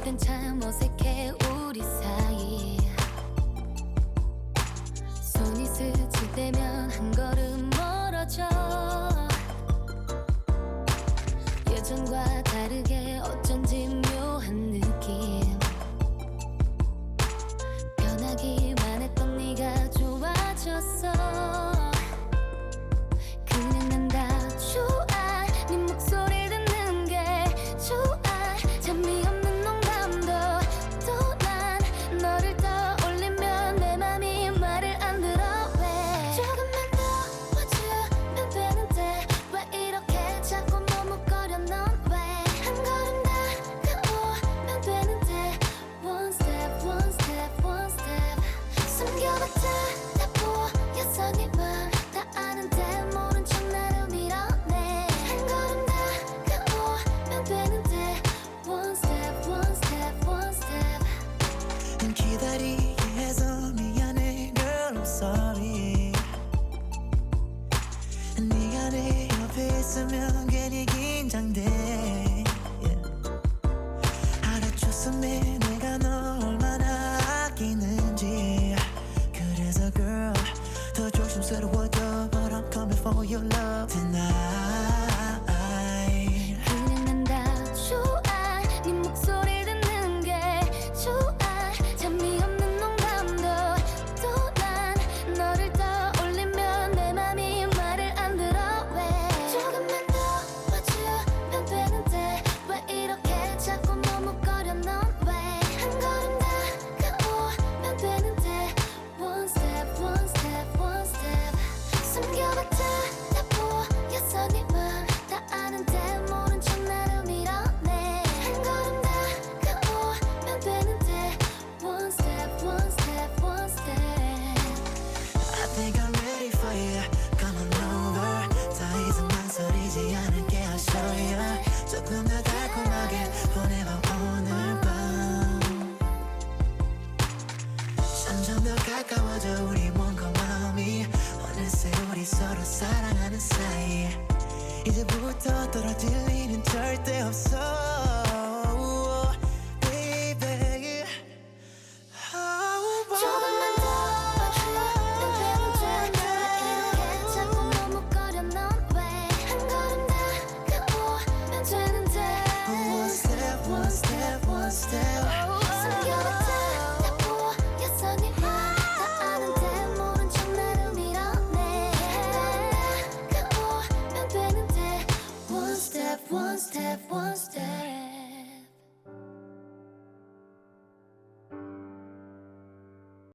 땐 참 어색해 우리 사이. 손이 스칠 때면 한 걸음 멀어져. 예전과 다르게 어쩐지 묘한 느낌. 변하기만 했던 네가 좋아졌어. 그냥 난 다 좋아. 네 목소리 듣는 게 좋아. 재미없는 농담도 또 난 너를 떠올리면 내 맘이 말을 안 들어. 왜 조금만 더 와주면 되는데 왜 이렇게 자꾸 머뭇거려. 넌 왜 한 걸음 다가오면 되는데 One step one step one step. 숨겨봤자 다 보였어. 네 맘 다 아는데 모른 척 나를 밀어내. 한 걸음 다가오면 되는데 One step one step one step. 기다리게 해서 미안해 girl I'm sorry. 네가 내 옆에 있으면 괜히 긴장돼. yeah. 알아줬으면 내가 널 얼마나 아끼는지. 그래서 girl 더 조심스러워져. But I'm coming for your love tonight. 그냥 난 다 좋아. 네 목소리 듣는 게 좋아. 재미없는 농담도 또 난 너를 떠올리면 내 맘이 말을 안 들어. 왜 조금만 더 와주면 되는데 왜 이렇게 자꾸 머뭇거려. 넌 왜 한 걸음 다가오면 되는데 One step one step one step. 숨겨봤자 다 보였어. 네 맘 다 아는데 모른 척 나를 밀어내. 한 걸음 다가오면 되는데 One step one step one step. I think I'm ready for you. Come on over. 더 이상 망설이지 않을게. I'll show you. 조금 더 달콤하게 보내봐 오늘 밤. 점점 더 가까워져 우리 몸과 마음이. 어느새 우리 서로 사랑하는 사이. 이제부터 떨어질 일은 절대 없어 baby. 조금만 더 와주면 되는데 왜 이렇게 자꾸 머뭇거려. 넌 왜 한 걸음 다가오면 되는데 One step one step one step. 숨겨봤자 다 보였어. 네 맘 다 아는데 모른 척 나를 밀어내. 한 걸음 다가오면 되는데 One step one step one